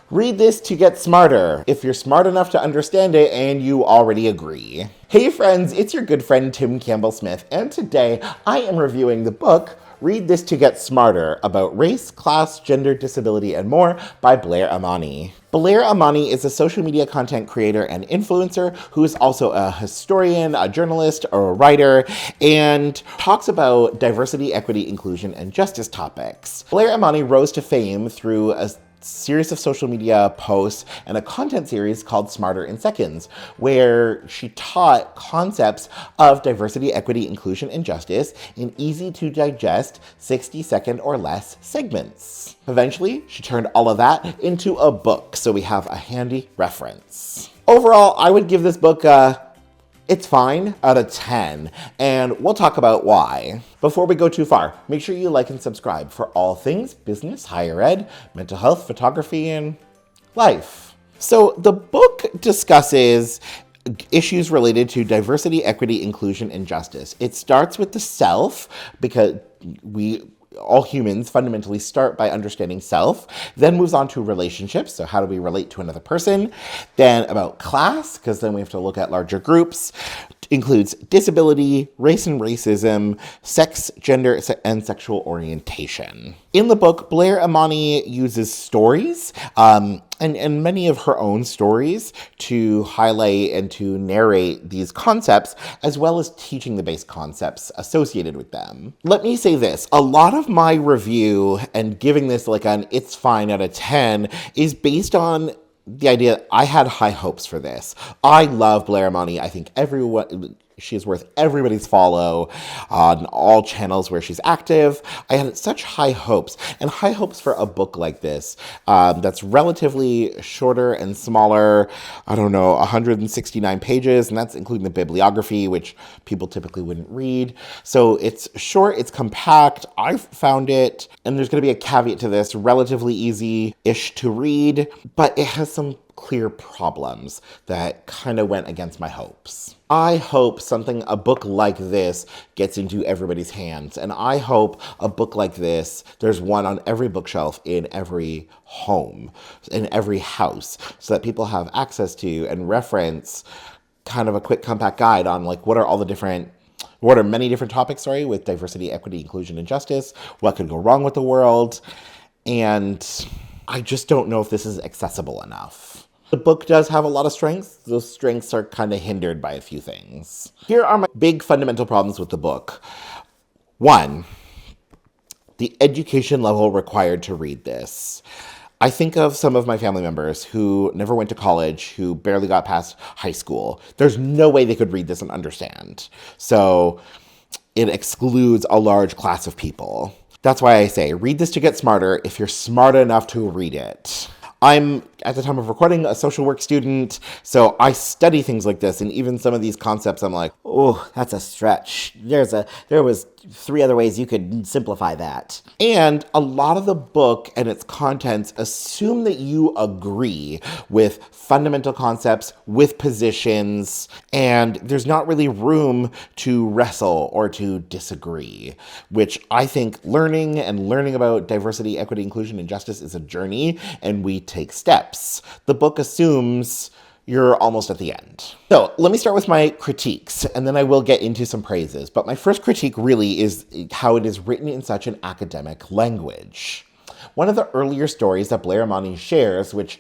Read this to get smarter, if you're smart enough to understand it and you already agree. Hey friends, it's your good friend Tim Campbell-Smith, and today I am reviewing the book Read This to Get Smarter about race, class, gender, disability, and more by Blair Imani. Blair Imani is a social media content creator and influencer who is also a historian, a journalist, or a writer, and talks about diversity, equity, inclusion, and justice topics. Blair Imani rose to fame through a series of social media posts and a content series called Smarter in Seconds, where she taught concepts of diversity, equity, inclusion, and justice in easy to digest 60-second or less segments. Eventually, she turned all of that into a book, so we have a handy reference. Overall, I would give this book it's fine out of 10, and we'll talk about why. Before we go too far, make sure you like and subscribe for all things business, higher ed, mental health, photography, and life. So the book discusses issues related to diversity, equity, inclusion, and justice. It starts with the self, because all humans fundamentally start by understanding self, then moves on to relationships, so how do we relate to another person, then about class, because then we have to look at larger groups, includes disability, race and racism, sex, gender, and sexual orientation. In the book, Blair Imani uses stories, and many of her own stories to highlight and to narrate these concepts, as well as teaching the base concepts associated with them. Let me say this, a lot of my review and giving this like an it's fine out of 10 is based on the idea I had high hopes for this. I love Blair Imani. I think she is worth everybody's follow on all channels where she's active. I had such high hopes, and high hopes for a book like this that's relatively shorter and smaller, 169 pages, and that's including the bibliography, which people typically wouldn't read. So it's short, it's compact. I found it, and there's going to be a caveat to this, relatively easy-ish to read, but it has some clear problems that kind of went against my hopes. I hope a book like this gets into everybody's hands, and I hope a book like this, there's one on every bookshelf in every home, in every house, so that people have access to and reference kind of a quick compact guide on like what are many different topics, with diversity, equity, inclusion, and justice, what could go wrong with the world, and I just don't know if this is accessible enough. The book does have a lot of strengths. Those strengths are kind of hindered by a few things. Here are my big fundamental problems with the book. 1, the education level required to read this. I think of some of my family members who never went to college, who barely got past high school. There's no way they could read this and understand. So it excludes a large class of people. That's why I say, read this to get smarter if you're smart enough to read it. I'm, at the time of recording, a social work student, so I study things like this, and even some of these concepts, I'm like, oh, that's a stretch. There was 3 other ways you could simplify that. And a lot of the book and its contents assume that you agree with fundamental concepts, with positions, and there's not really room to wrestle or to disagree, which I think learning about diversity, equity, inclusion, and justice is a journey, and we take steps. The book assumes you're almost at the end. So let me start with my critiques, and then I will get into some praises. But my first critique really is how it is written in such an academic language. One of the earlier stories that Blair Imani shares, which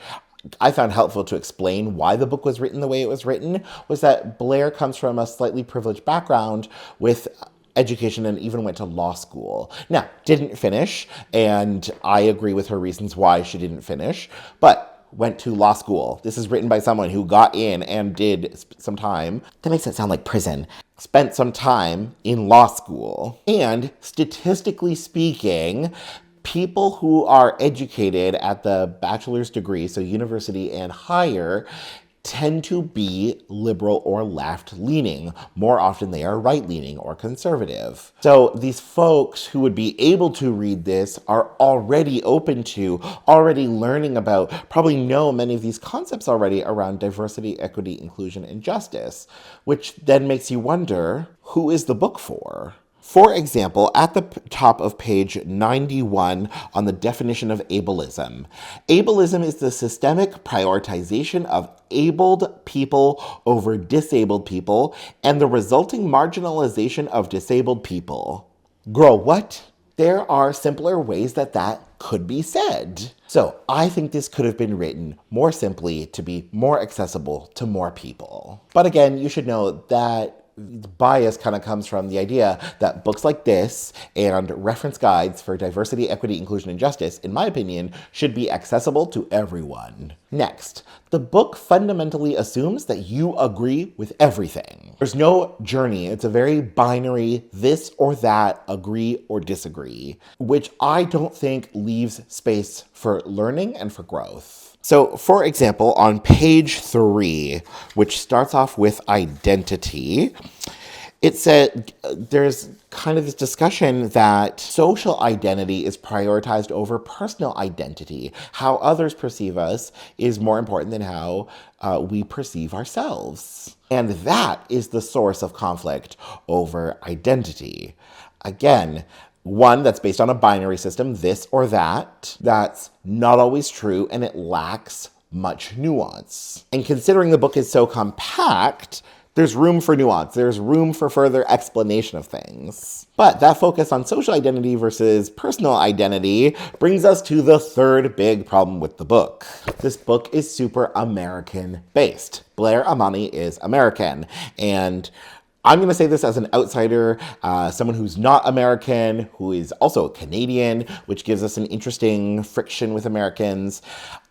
I found helpful to explain why the book was written the way it was written, was that Blair comes from a slightly privileged background with education and even went to law school. Now, didn't finish, and I agree with her reasons why she didn't finish, but went to law school. This is written by someone who got in and did some time. That makes it sound like prison. Spent some time in law school. And statistically speaking, people who are educated at the bachelor's degree, so university and higher, tend to be liberal or left-leaning. More often they are right-leaning or conservative. So these folks who would be able to read this are already open to, already learning about, probably know many of these concepts already around diversity, equity, inclusion, and justice, which then makes you wonder, who is the book for? For example, at the top of page 91 on the definition of ableism, ableism is the systemic prioritization of abled people over disabled people and the resulting marginalization of disabled people. Girl, what? There are simpler ways that could be said. So I think this could have been written more simply to be more accessible to more people. But again, you should know that bias kind of comes from the idea that books like this and reference guides for diversity, equity, inclusion, and justice, in my opinion, should be accessible to everyone. Next, the book fundamentally assumes that you agree with everything. There's no journey. It's a very binary this or that, agree or disagree, which I don't think leaves space for learning and for growth. So, for example, on page 3, which starts off with identity, it said there's kind of this discussion that social identity is prioritized over personal identity. How others perceive us is more important than how we perceive ourselves. And that is the source of conflict over identity. Again, one that's based on a binary system, this or that, that's not always true, and it lacks much nuance. And considering the book is so compact, there's room for nuance. There's room for further explanation of things. But that focus on social identity versus personal identity brings us to the third big problem with the book. This book is super American-based. Blair Imani is American, and I'm going to say this as an outsider, someone who's not American, who is also Canadian, which gives us an interesting friction with Americans.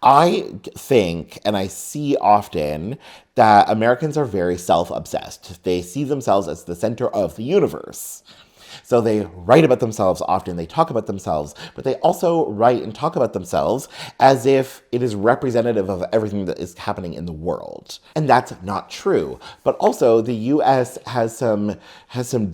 I think, and I see often, that Americans are very self-obsessed. They see themselves as the center of the universe. So they write about themselves often, they talk about themselves, but they also write and talk about themselves as if it is representative of everything that is happening in the world. And that's not true. But also the US has some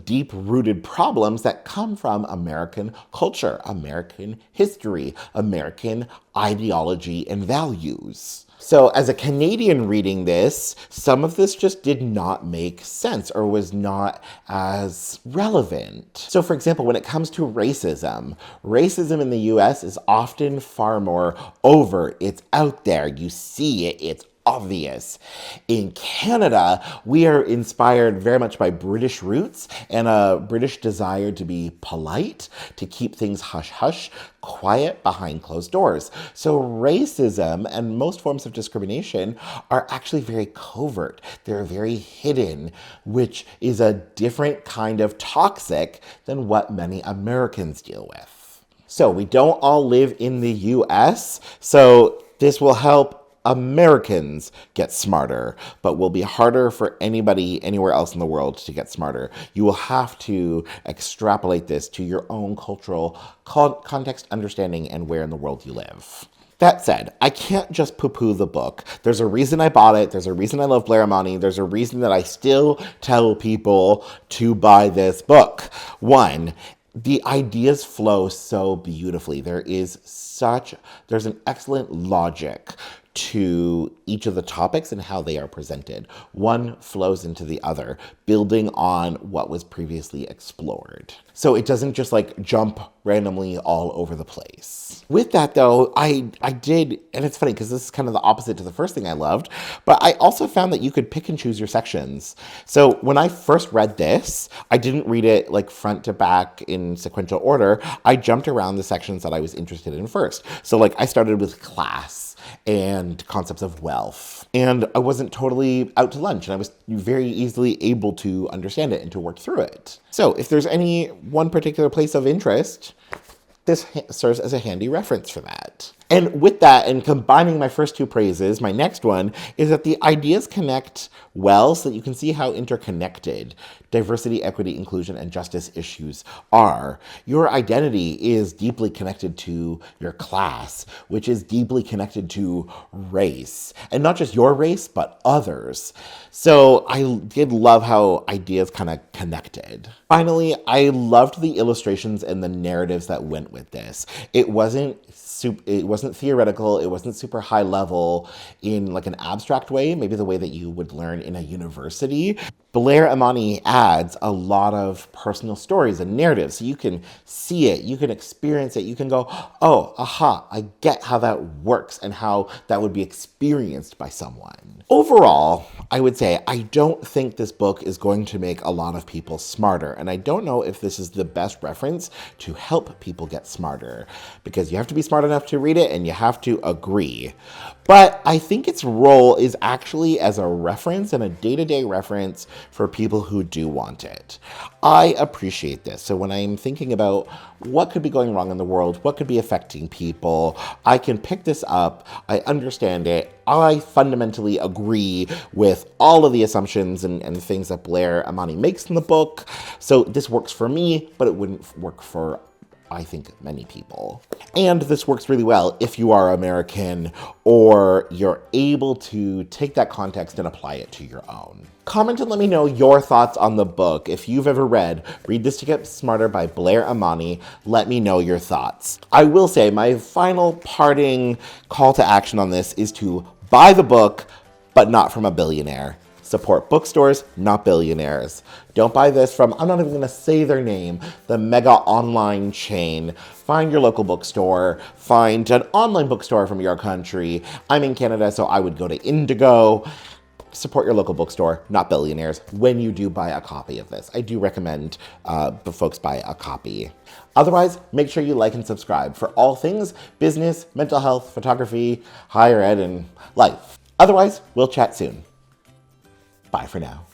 deep-rooted problems that come from American culture, American history, American ideology and values. So as a Canadian reading this, some of this just did not make sense or was not as relevant. So for example, when it comes to racism in the US is often far more overt. It's out there. You see it. It's obvious. In Canada, we are inspired very much by British roots and a British desire to be polite, to keep things hush-hush, quiet behind closed doors. So racism and most forms of discrimination are actually very covert. They're very hidden, which is a different kind of toxic than what many Americans deal with. So we don't all live in the US, so this will help Americans get smarter, but will be harder for anybody anywhere else in the world to get smarter. You will have to extrapolate this to your own cultural context, understanding, and where in the world you live. That said, I can't just poo-poo the book. There's a reason I bought it. There's a reason I love Blair Imani. There's a reason that I still tell people to buy this book. One, the ideas flow so beautifully. There's an excellent logic to each of the topics and how they are presented. One flows into the other, building on what was previously explored. So it doesn't just like jump randomly all over the place. With that though, I did, and it's funny because this is kind of the opposite to the first thing I loved, but I also found that you could pick and choose your sections. So when I first read this, I didn't read it like front to back in sequential order. I jumped around the sections that I was interested in first. So like I started with class and concepts of wealth. And I wasn't totally out to lunch, and I was very easily able to understand it and to work through it. So if there's any one particular place of interest, this serves as a handy reference for that. And with that, and combining my first two praises, my next one is that the ideas connect well so that you can see how interconnected diversity, equity, inclusion, and justice issues are. Your identity is deeply connected to your class, which is deeply connected to race. And not just your race, but others. So I did love how ideas kind of connected. Finally, I loved the illustrations and the narratives that went with this. It wasn't it wasn't theoretical, it wasn't super high level in like an abstract way, maybe the way that you would learn in a university. Blair Imani adds a lot of personal stories and narratives, so you can see it, you can experience it, you can go, oh, aha, I get how that works and how that would be experienced by someone. Overall, I would say I don't think this book is going to make a lot of people smarter, and I don't know if this is the best reference to help people get smarter, because you have to be smart enough to read it and you have to agree. But I think its role is actually as a reference and a day-to-day reference for people who do want it. I appreciate this. So when I'm thinking about what could be going wrong in the world, what could be affecting people, I can pick this up, I understand it, I fundamentally agree with all of the assumptions and things that Blair Imani makes in the book. So this works for me, but it wouldn't work for, I think, many people. And this works really well if you are American or you're able to take that context and apply it to your own. Comment and let me know your thoughts on the book. If you've ever read Read This to Get Smarter by Blair Imani, let me know your thoughts. I will say my final parting call to action on this is to buy the book, but not from a billionaire. Support bookstores, not billionaires. Don't buy this from, I'm not even gonna say their name, the mega online chain. Find your local bookstore, find an online bookstore from your country. I'm in Canada, so I would go to Indigo. Support your local bookstore, not billionaires, when you do buy a copy of this. I do recommend folks buy a copy. Otherwise, make sure you like and subscribe for all things business, mental health, photography, higher ed, and life. Otherwise, we'll chat soon. Bye for now.